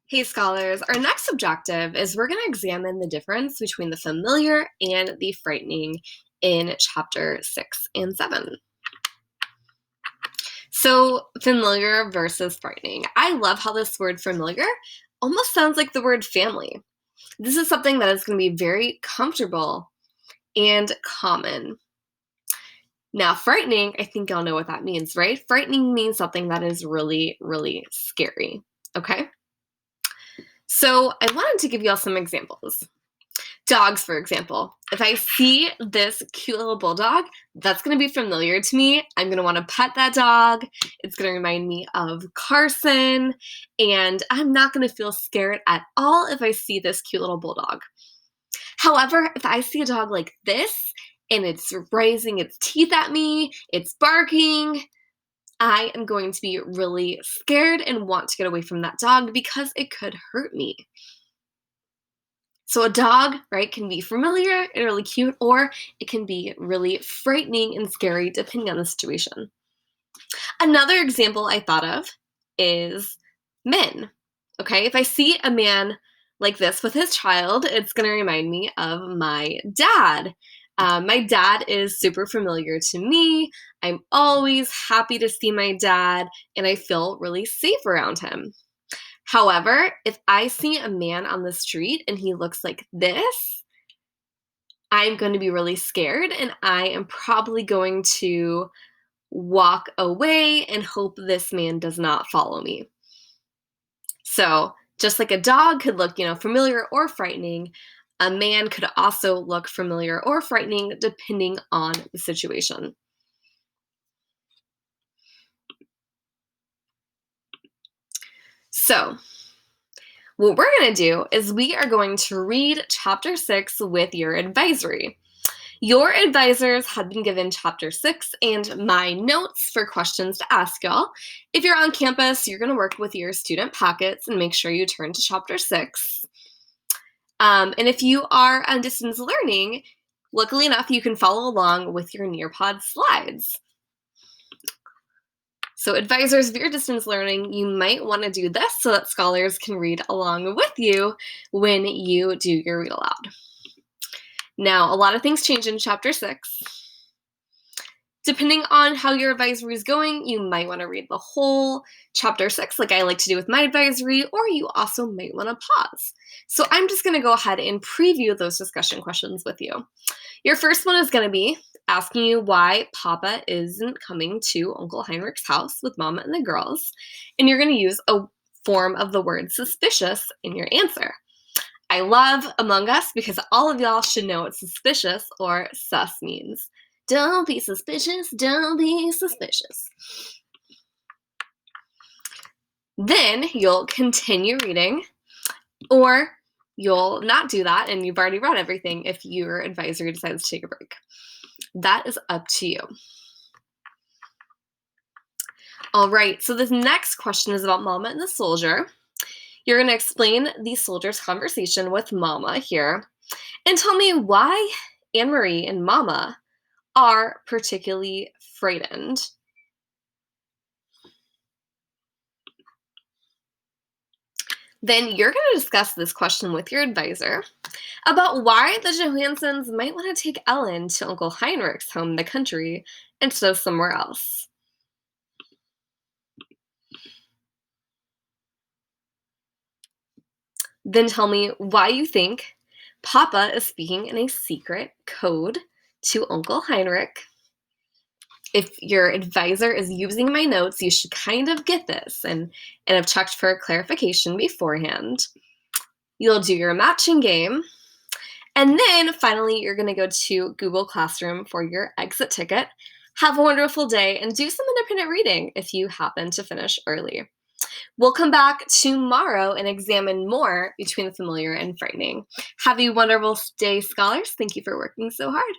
Hey scholars, our next objective is we're going to examine the difference between the familiar and the frightening in chapter 6 and 7. So, familiar versus frightening. I love how this word familiar almost sounds like the word family. This is something that is going to be very comfortable and common. Now, frightening, I think y'all know what that means, right? Frightening means something that is really, really scary, okay? So I wanted to give y'all some examples. Dogs, for example. If I see this cute little bulldog, that's going to be familiar to me. I'm going to want to pet that dog. It's going to remind me of Carson, and I'm not going to feel scared at all if I see this cute little bulldog. However, if I see a dog like this, and it's raising its teeth at me, it's barking, I am going to be really scared and want to get away from that dog because it could hurt me. So a dog, right, can be familiar and really cute, or it can be really frightening and scary depending on the situation. Another example I thought of is men. Okay, if I see a man like this with his child, it's going to remind me of my dad. My dad is super familiar to me. I'm always happy to see my dad, and I feel really safe around him. However, if I see a man on the street and he looks like this, I'm going to be really scared, and I am probably going to walk away and hope this man does not follow me. So just like a dog could look, familiar or frightening, a man could also look familiar or frightening depending on the situation. So what we're going to do is we are going to read chapter 6 with your advisory. Your advisors have been given chapter 6 and my notes for questions to ask y'all. If you're on campus, you're going to work with your student packets and make sure you turn to chapter 6. And if you are on distance learning, luckily enough, you can follow along with your Nearpod slides. So advisors, if you're distance learning, you might want to do this so that scholars can read along with you when you do your read aloud. Now, a lot of things change in chapter 6. Depending on how your advisory is going, you might want to read the whole chapter 6 like I like to do with my advisory, or you also might want to pause. So I'm just going to go ahead and preview those discussion questions with you. Your first one is going to be asking you why Papa isn't coming to Uncle Heinrich's house with Mama and the girls, and you're going to use a form of the word suspicious in your answer. I love Among Us because all of y'all should know what suspicious or sus means. Don't be suspicious, don't be suspicious. Then you'll continue reading, or you'll not do that and you've already read everything if your advisor decides to take a break. That is up to you. All right, so this next question is about Mama and the soldier. You're going to explain the soldier's conversation with Mama here and tell me why Anne-Marie and Mama are particularly frightened. Then you're going to discuss this question with your advisor about why the Johansons might want to take Ellen to Uncle Heinrich's home in the country instead of somewhere else. Then tell me why you think Papa is speaking in a secret code to Uncle Heinrich. If your advisor is using my notes, you should kind of get this and have checked for clarification beforehand. You'll do your matching game. And then finally, you're going to go to Google Classroom for your exit ticket. Have a wonderful day and do some independent reading if you happen to finish early. We'll come back tomorrow and examine more between the familiar and frightening. Have a wonderful day, scholars. Thank you for working so hard.